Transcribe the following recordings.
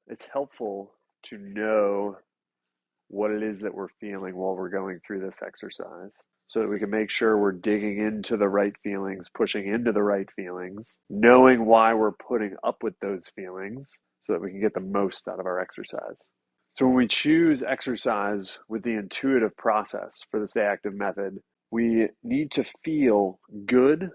it's helpful to know what it is that we're feeling while we're going through this exercise so that we can make sure we're digging into the right feelings, pushing into the right feelings, knowing why we're putting up with those feelings so that we can get the most out of our exercise. So when we choose exercise with the intuitive process for the Stay Active method, we need to feel good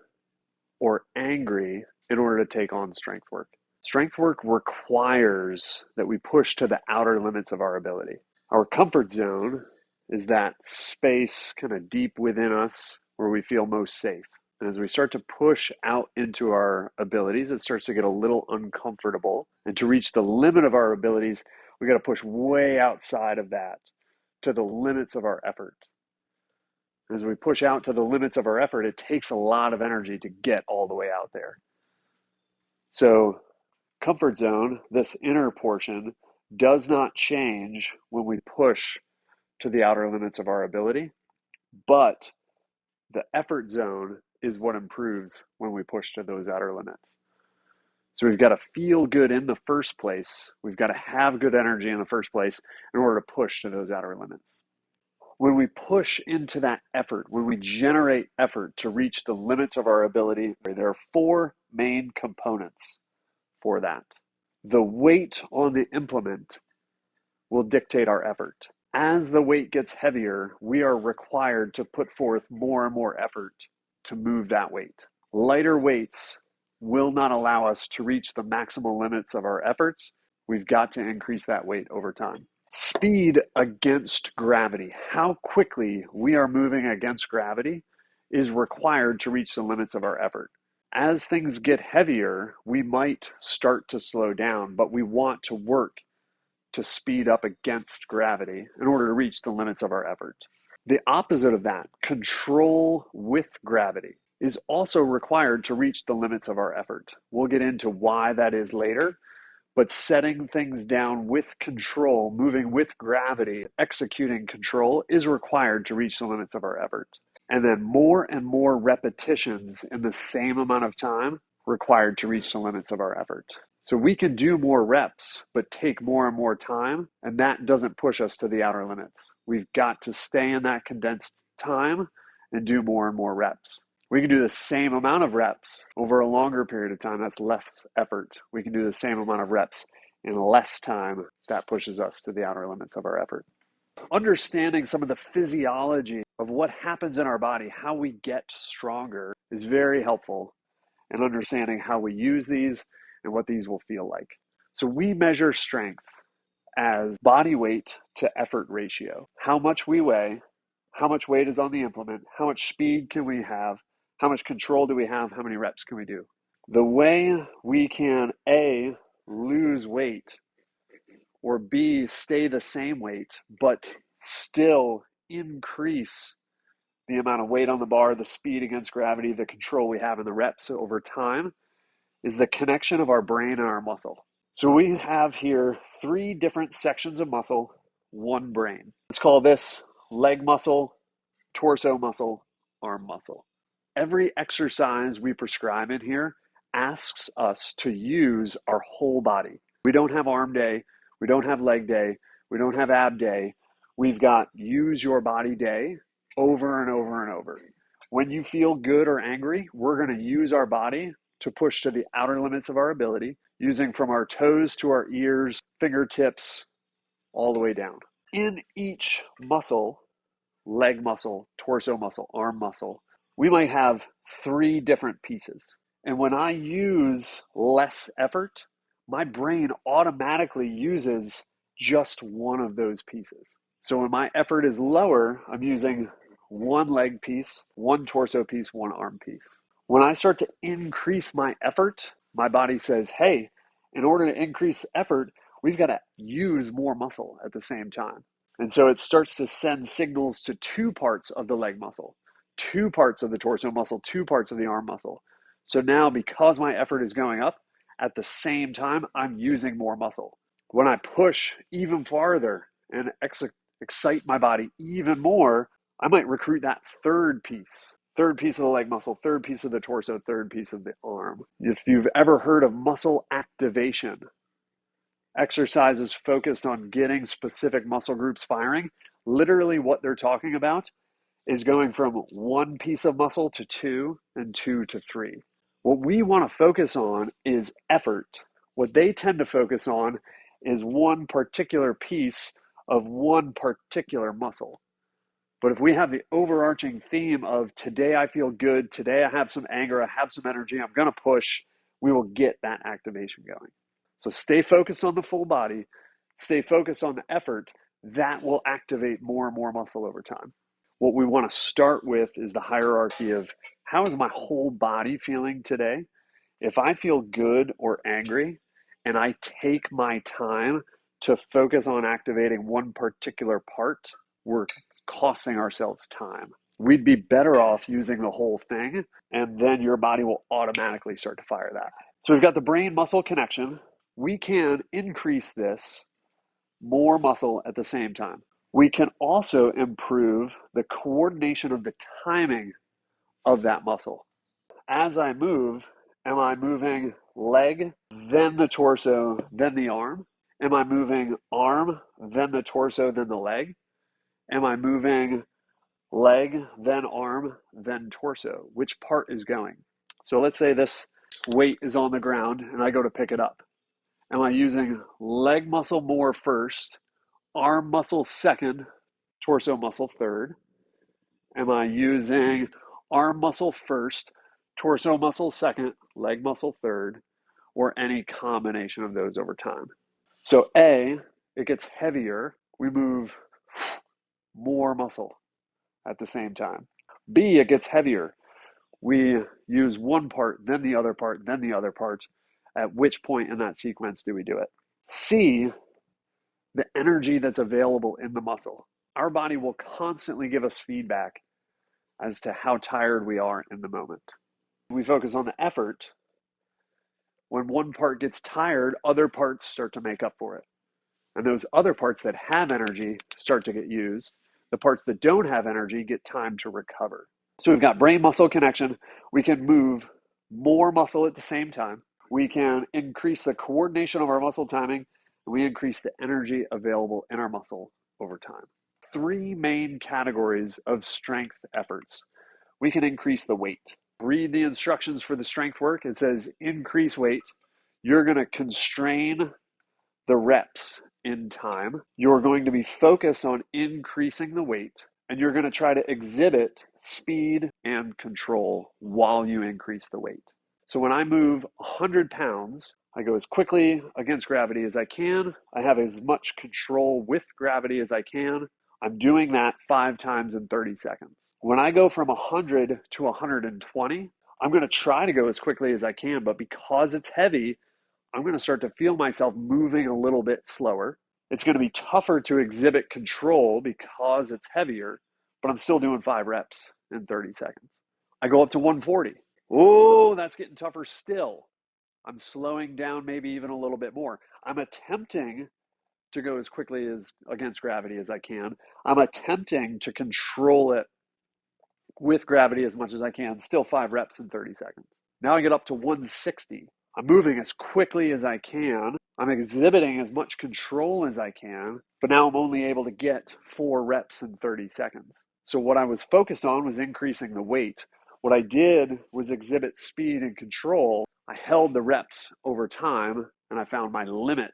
or angry in order to take on strength work. Strength work requires that we push to the outer limits of our ability. Our comfort zone is that space kind of deep within us where we feel most safe. And as we start to push out into our abilities, it starts to get a little uncomfortable. And to reach the limit of our abilities, we got to push way outside of that to the limits of our effort. As we push out to the limits of our effort, it takes a lot of energy to get all the way out there. So comfort zone, this inner portion, does not change when we push to the outer limits of our ability, but the effort zone is what improves when we push to those outer limits. So we've got to feel good in the first place. We've got to have good energy in the first place in order to push to those outer limits. When we push into that effort, when we generate effort to reach the limits of our ability, there are four main components for that. The weight on the implement will dictate our effort. As the weight gets heavier, we are required to put forth more and more effort to move that weight. Lighter weights will not allow us to reach the maximal limits of our efforts. We've got to increase that weight over time. Speed against gravity, how quickly we are moving against gravity, is required to reach the limits of our effort. As things get heavier, we might start to slow down, but we want to work to speed up against gravity in order to reach the limits of our effort. The opposite of that, control with gravity, is also required to reach the limits of our effort. We'll get into why that is later, but setting things down with control, moving with gravity, executing control is required to reach the limits of our effort. And then more and more repetitions in the same amount of time required to reach the limits of our effort. So we can do more reps, but take more and more time, and that doesn't push us to the outer limits. We've got to stay in that condensed time and do more and more reps. We can do the same amount of reps over a longer period of time. That's less effort. We can do the same amount of reps in less time. That pushes us to the outer limits of our effort. Understanding some of the physiology of what happens in our body, how we get stronger, is very helpful in understanding how we use these and what these will feel like. So we measure strength as body weight to effort ratio. How much we weigh, how much weight is on the implement, how much speed can we have, how much control do we have, how many reps can we do. The way we can A, lose weight, or B, stay the same weight, but still increase the amount of weight on the bar, the speed against gravity, the control we have in the reps over time, is the connection of our brain and our muscle. So we have here three different sections of muscle, one brain. Let's call this leg muscle, torso muscle, arm muscle. Every exercise we prescribe in here asks us to use our whole body. We don't have arm day, we don't have leg day, we don't have ab day. We've got use your body day over and over and over. When you feel good or angry, we're going to use our body to push to the outer limits of our ability, using from our toes to our ears, fingertips, all the way down. In each muscle, leg muscle, torso muscle, arm muscle, we might have three different pieces. And when I use less effort, my brain automatically uses just one of those pieces. So when my effort is lower, I'm using one leg piece, one torso piece, one arm piece. When I start to increase my effort, my body says, hey, in order to increase effort, we've got to use more muscle at the same time. And so it starts to send signals to two parts of the leg muscle, two parts of the torso muscle, two parts of the arm muscle. So now because my effort is going up, at the same time, I'm using more muscle. When I push even farther and excite my body even more, I might recruit that third piece of the leg muscle, third piece of the torso, third piece of the arm. If you've ever heard of muscle activation, exercises focused on getting specific muscle groups firing, literally what they're talking about is going from one piece of muscle to two and two to three. What we want to focus on is effort. What they tend to focus on is one particular piece of one particular muscle. But if we have the overarching theme of today I feel good, today I have some anger, I have some energy, I'm going to push, we will get that activation going. So stay focused on the full body, stay focused on the effort. That will activate more and more muscle over time. What we want to start with is the hierarchy of how is my whole body feeling today? If I feel good or angry and I take my time to focus on activating one particular part, we're costing ourselves time. We'd be better off using the whole thing, and then your body will automatically start to fire that. So we've got the brain muscle connection. We can increase this more muscle at the same time. We can also improve the coordination of the timing of that muscle. As I move, am I moving leg, then the torso, then the arm? Am I moving arm, then the torso, then the leg? Am I moving leg, then arm, then torso? Which part is going? So let's say this weight is on the ground and I go to pick it up. Am I using leg muscle more first, arm muscle second, torso muscle third? Am I using arm muscle first, torso muscle second, leg muscle third, or any combination of those over time? So A, it gets heavier. We move more muscle at the same time. B, it gets heavier. We use one part, then the other part, then the other part. At which point in that sequence do we do it? C, the energy that's available in the muscle. Our body will constantly give us feedback as to how tired we are in the moment. When we focus on the effort, when one part gets tired, other parts start to make up for it. And those other parts that have energy start to get used. The parts that don't have energy get time to recover. So we've got brain muscle connection. We can move more muscle at the same time. We can increase the coordination of our muscle timing, and we increase the energy available in our muscle over time. Three main categories of strength efforts. We can increase the weight. Read the instructions for the strength work. It says increase weight. You're going to constrain the reps in time. You're going to be focused on increasing the weight, and you're going to try to exhibit speed and control while you increase the weight. So when I move 100 pounds, I go as quickly against gravity as I can. I have as much control with gravity as I can. I'm doing that 5 times in 30 seconds. When I go from 100 to 120, I'm going to try to go as quickly as I can, but because it's heavy, I'm going to start to feel myself moving a little bit slower. It's going to be tougher to exhibit control because it's heavier, but I'm still doing 5 reps in 30 seconds. I go up to 140. Oh, that's getting tougher still. I'm slowing down maybe even a little bit more. I'm attempting to go as quickly as against gravity as I can. I'm attempting to control it with gravity as much as I can. Still 5 reps in 30 seconds. Now I get up to 160. I'm moving as quickly as I can. I'm exhibiting as much control as I can, but now I'm only able to get 4 reps in 30 seconds. So what I was focused on was increasing the weight. What I did was exhibit speed and control. I held the reps over time, and I found my limit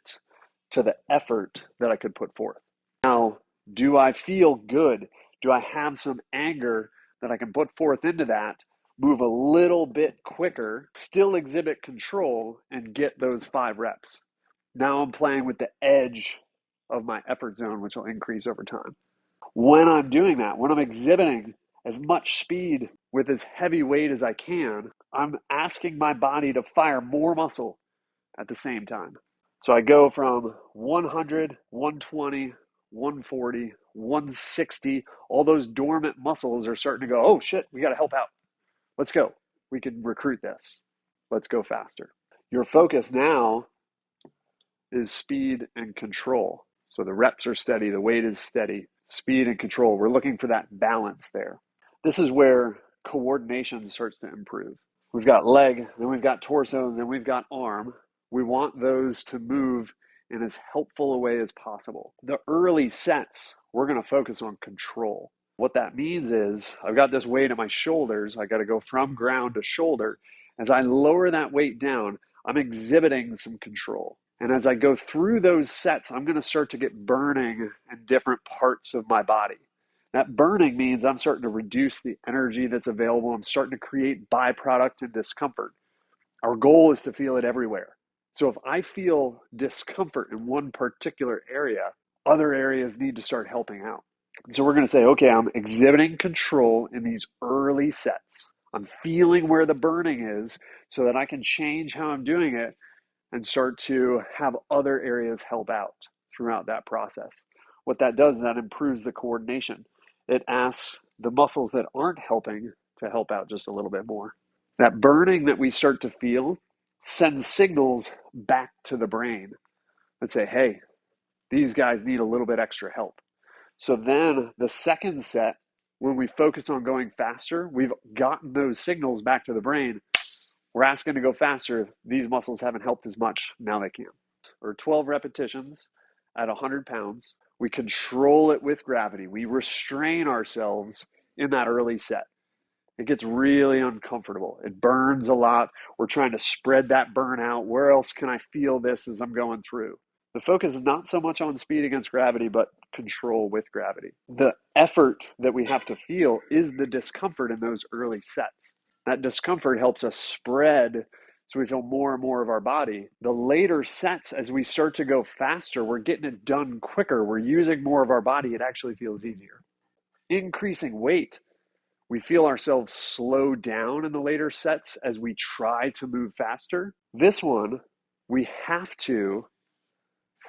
to the effort that I could put forth. Now, do I feel good? Do I have some anger that I can put forth into that, move a little bit quicker, still exhibit control, and get those 5 reps? Now I'm playing with the edge of my effort zone, which will increase over time. When I'm doing that, when I'm exhibiting as much speed with as heavy weight as I can, I'm asking my body to fire more muscle at the same time. So I go from 100, 120, 140, 160. All those dormant muscles are starting to go, oh shit, we got to help out. Let's go. We can recruit this. Let's go faster. Your focus now is speed and control. So the reps are steady, the weight is steady, speed and control. We're looking for that balance there. This is where coordination starts to improve. We've got leg, then we've got torso, and then we've got arm. We want those to move in as helpful a way as possible. The early sets, we're going to focus on control. What that means is I've got this weight at my shoulders. I got to go from ground to shoulder. As I lower that weight down, I'm exhibiting some control. And as I go through those sets, I'm going to start to get burning in different parts of my body. That burning means I'm starting to reduce the energy that's available. I'm starting to create byproduct and discomfort. Our goal is to feel it everywhere. So if I feel discomfort in one particular area, other areas need to start helping out. So we're going to say, okay, I'm exhibiting control in these early sets. I'm feeling where the burning is so that I can change how I'm doing it and start to have other areas help out throughout that process. What that does is that improves the coordination. It asks the muscles that aren't helping to help out just a little bit more. That burning that we start to feel sends signals back to the brain that say, hey, these guys need a little bit extra help. So then the second set, when we focus on going faster, we've gotten those signals back to the brain. We're asking to go faster. These muscles haven't helped as much. Now they can. Or 12 repetitions at 100 pounds. We control it with gravity. We restrain ourselves in that early set. It gets really uncomfortable. It burns a lot. We're trying to spread that burn out. Where else can I feel this as I'm going through? The focus is not so much on speed against gravity, but control with gravity. The effort that we have to feel is the discomfort in those early sets. That discomfort helps us spread so we feel more and more of our body. The later sets, as we start to go faster, we're getting it done quicker. We're using more of our body. It actually feels easier. Increasing weight. We feel ourselves slow down in the later sets as we try to move faster. This one, we have to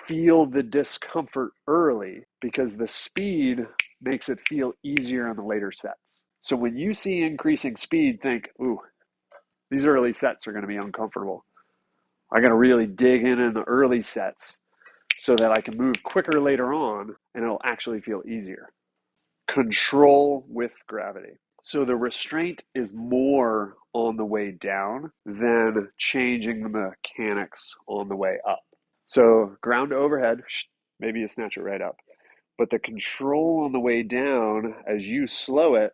feel the discomfort early because the speed makes it feel easier in the later sets. So when you see increasing speed, think, ooh, these early sets are going to be uncomfortable. I got to really dig in the early sets so that I can move quicker later on and it'll actually feel easier. Control with gravity. So the restraint is more on the way down than changing the mechanics on the way up. So ground to overhead, maybe you snatch it right up. But the control on the way down, as you slow it,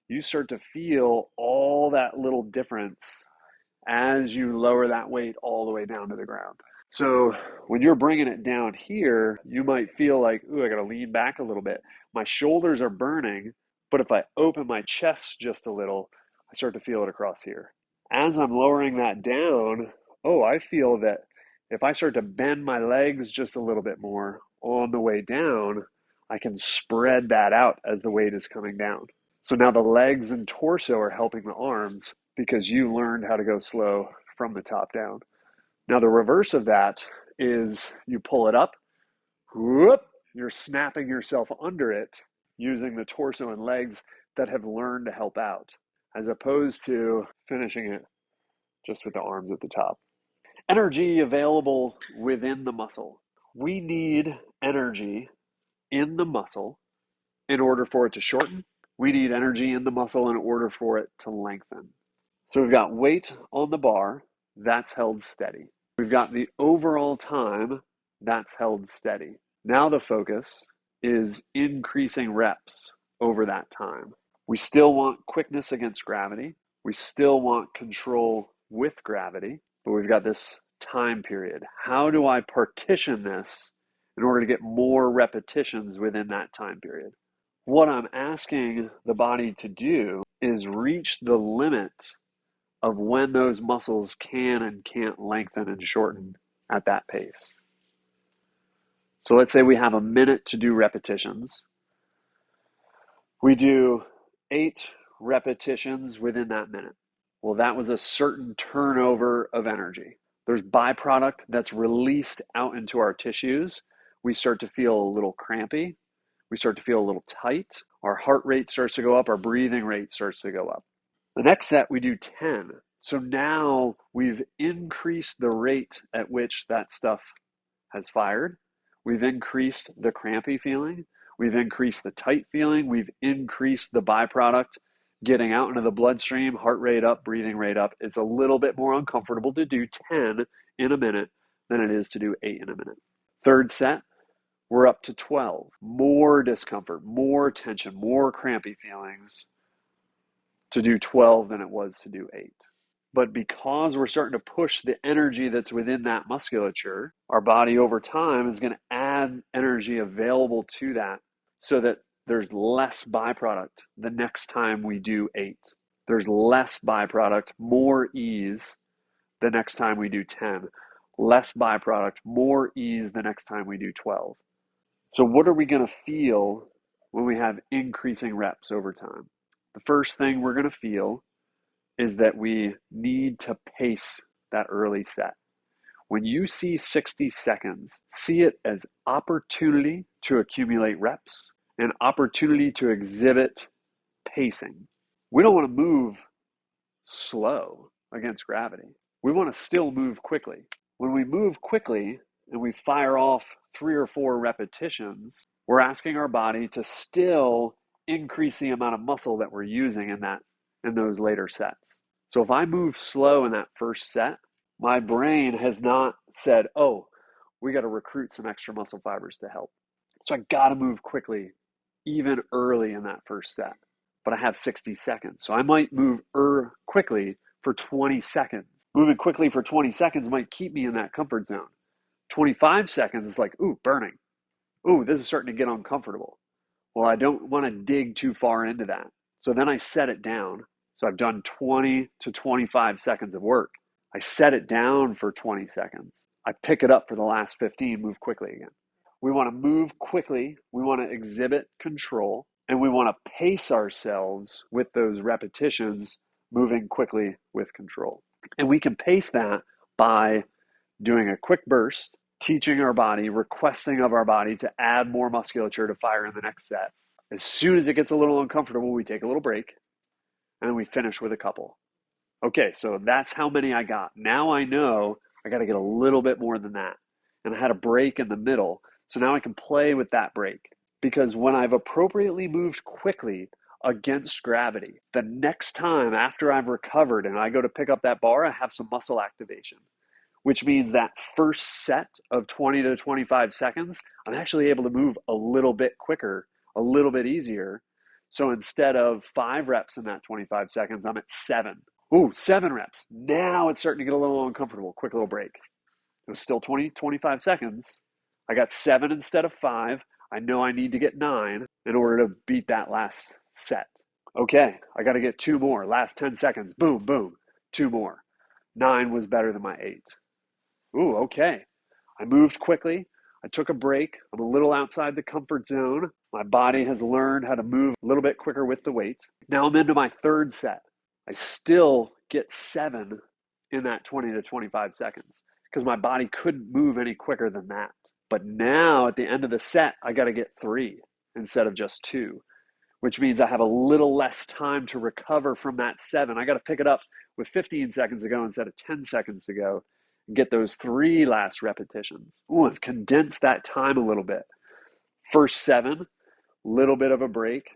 you start to feel all that little difference as you lower that weight all the way down to the ground. So when you're bringing it down here, you might feel like, ooh, I got to lean back a little bit. My shoulders are burning, but if I open my chest just a little, I start to feel it across here. As I'm lowering that down, oh, I feel that if I start to bend my legs just a little bit more on the way down, I can spread that out as the weight is coming down. So now the legs and torso are helping the arms because you learned how to go slow from the top down. Now the reverse of that is you pull it up, whoop, you're snapping yourself under it using the torso and legs that have learned to help out, as opposed to finishing it just with the arms at the top. Energy available within the muscle. We need energy in the muscle in order for it to shorten. We need energy in the muscle in order for it to lengthen. So we've got weight on the bar, that's held steady. We've got the overall time, that's held steady. Now the focus is increasing reps over that time. We still want quickness against gravity. We still want control with gravity, but we've got this time period. How do I partition this in order to get more repetitions within that time period? What I'm asking the body to do is reach the limit of when those muscles can and can't lengthen and shorten at that pace. So let's say we have a minute to do repetitions. We do 8 repetitions within that minute. Well, that was a certain turnover of energy. There's byproduct that's released out into our tissues. We start to feel a little crampy. We start to feel a little tight. Our heart rate starts to go up. Our breathing rate starts to go up. The next set, we do 10. So now we've increased the rate at which that stuff has fired. We've increased the crampy feeling. We've increased the tight feeling. We've increased the byproduct getting out into the bloodstream, heart rate up, breathing rate up. It's a little bit more uncomfortable to do 10 in a minute than it is to do 8 in a minute. Third set, we're up to 12. More discomfort, more tension, more crampy feelings to do 12 than it was to do 8. But because we're starting to push the energy that's within that musculature, our body over time is going to add energy available to that so that there's less byproduct the next time we do 8. There's less byproduct, more ease the next time we do 10. Less byproduct, more ease the next time we do 12. So what are we going to feel when we have increasing reps over time? The first thing we're going to feel is that we need to pace that early set. When you see 60 seconds, see it as opportunity to accumulate reps and opportunity to exhibit pacing. We don't want to move slow against gravity. We want to still move quickly. When we move quickly and we fire off 3 or 4 repetitions, we're asking our body to still increase the amount of muscle that we're using in those later sets. So if I move slow in that first set, my brain has not said, oh, we got to recruit some extra muscle fibers to help. So I got to move quickly, even early in that first set. But I have 60 seconds. So I might move quickly for 20 seconds. Moving quickly for 20 seconds might keep me in that comfort zone. 25 seconds is like, ooh, burning. Ooh, this is starting to get uncomfortable. Well, I don't want to dig too far into that. So then I set it down. So I've done 20 to 25 seconds of work. I set it down for 20 seconds. I pick it up for the last 15, move quickly again. We want to move quickly. We want to exhibit control. And we want to pace ourselves with those repetitions, moving quickly with control. And we can pace that by doing a quick burst, teaching our body, requesting of our body to add more musculature to fire in the next set. As soon as it gets a little uncomfortable, we take a little break and then we finish with a couple. Okay, so that's how many I got. Now I know I got to get a little bit more than that. And I had a break in the middle. So now I can play with that break. Because when I've appropriately moved quickly against gravity, the next time after I've recovered and I go to pick up that bar, I have some muscle activation, which means that first set of 20 to 25 seconds, I'm actually able to move a little bit quicker, a little bit easier. So instead of 5 reps in that 25 seconds, I'm at 7. Ooh, 7 reps. Now it's starting to get a little uncomfortable. Quick little break. It was still 20, 25 seconds. I got 7 instead of 5. I know I need to get 9 in order to beat that last set. Okay, I got to get 2 more. Last 10 seconds. Boom, boom. 2 more. 9 was better than my 8. Ooh, okay. I moved quickly. I took a break. I'm a little outside the comfort zone. My body has learned how to move a little bit quicker with the weight. Now I'm into my third set. I still get 7 in that 20 to 25 seconds because my body couldn't move any quicker than that. But now at the end of the set, I got to get 3 instead of just 2, which means I have a little less time to recover from that 7. I got to pick it up with 15 seconds to go instead of 10 seconds to go and get those 3 last repetitions. Ooh, I've condensed that time a little bit. First 7, little bit of a break,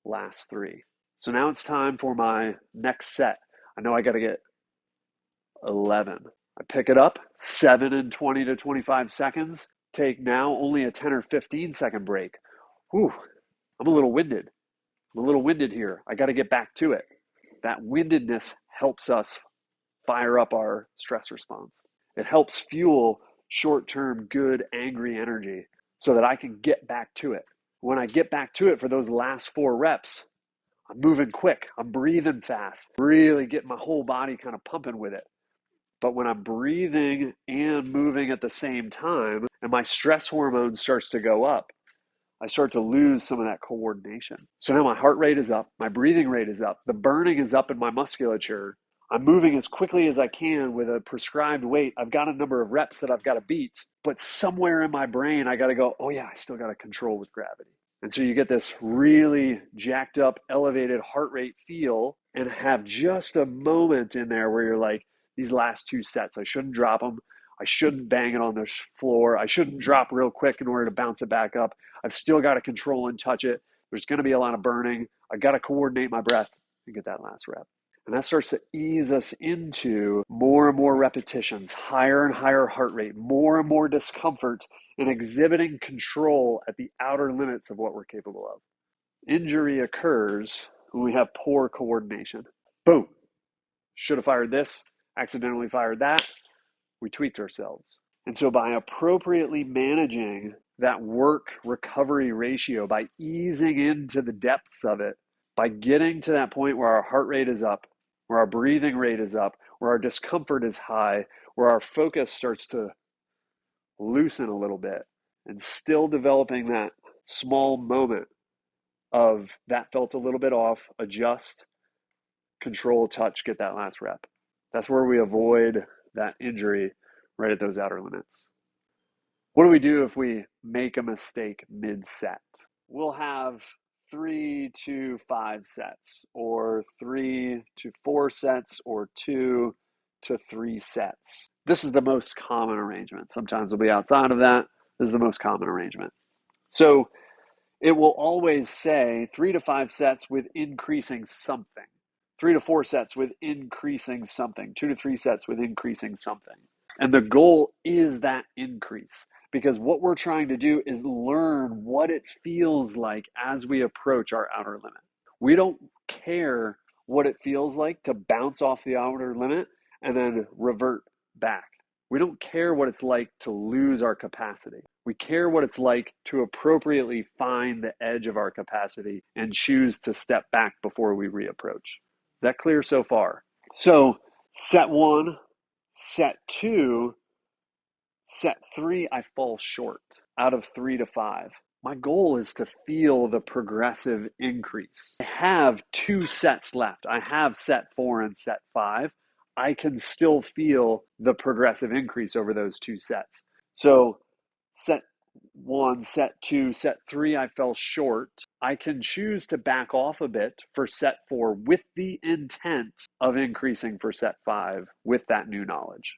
last 3. So now it's time for my next set. I know I got to get 11. I pick it up, 7 in 20 to 25 seconds. Take now only a 10 or 15 second break. Whew, I'm a little winded. I'm a little winded here. I got to get back to it. That windedness helps us fire up our stress response. It helps fuel short-term good, angry energy so that I can get back to it. When I get back to it for those last 4 reps, I'm moving quick. I'm breathing fast, really getting my whole body kind of pumping with it. But when I'm breathing and moving at the same time, and my stress hormone starts to go up, I start to lose some of that coordination. So now my heart rate is up, my breathing rate is up, the burning is up in my musculature. I'm moving as quickly as I can with a prescribed weight. I've got a number of reps that I've got to beat, but somewhere in my brain, I got to go, oh yeah, I still got to control with gravity. And so you get this really jacked up, elevated heart rate feel and have just a moment in there where you're like, these last 2 sets, I shouldn't drop them. I shouldn't bang it on the floor. I shouldn't drop real quick in order to bounce it back up. I've still got to control and touch it. There's going to be a lot of burning. I got to coordinate my breath and get that last rep. And that starts to ease us into more and more repetitions, higher and higher heart rate, more and more discomfort and exhibiting control at the outer limits of what we're capable of. Injury occurs when we have poor coordination. Boom. Should have fired this, accidentally fired that. We tweaked ourselves. And so by appropriately managing that work recovery ratio, by easing into the depths of it, by getting to that point where our heart rate is up, where our breathing rate is up, where our discomfort is high, where our focus starts to loosen a little bit, and still developing that small moment of that felt a little bit off, adjust, control, touch, get that last rep. That's where we avoid that injury right at those outer limits. What do we do if we make a mistake mid-set? We'll have 3 to 5 sets, or 3 to 4 sets, or 2 to 3 sets. This is the most common arrangement. Sometimes it'll be outside of that. This is the most common arrangement. So it will always say 3 to 5 sets with increasing something. 3 to 4 sets with increasing something. 2 to 3 sets with increasing something. And the goal is that increase, because what we're trying to do is learn what it feels like as we approach our outer limit. We don't care what it feels like to bounce off the outer limit and then revert back. We don't care what it's like to lose our capacity. We care what it's like to appropriately find the edge of our capacity and choose to step back before we reapproach. Is that clear so far? So set 1, set 2, set 3, I fall short out of 3 to 5. My goal is to feel the progressive increase. I have 2 sets left. I have set 4 and set 5. I can still feel the progressive increase over those 2 sets. So set 1, set 2, set 3, I fell short. I can choose to back off a bit for set 4 with the intent of increasing for set 5 with that new knowledge.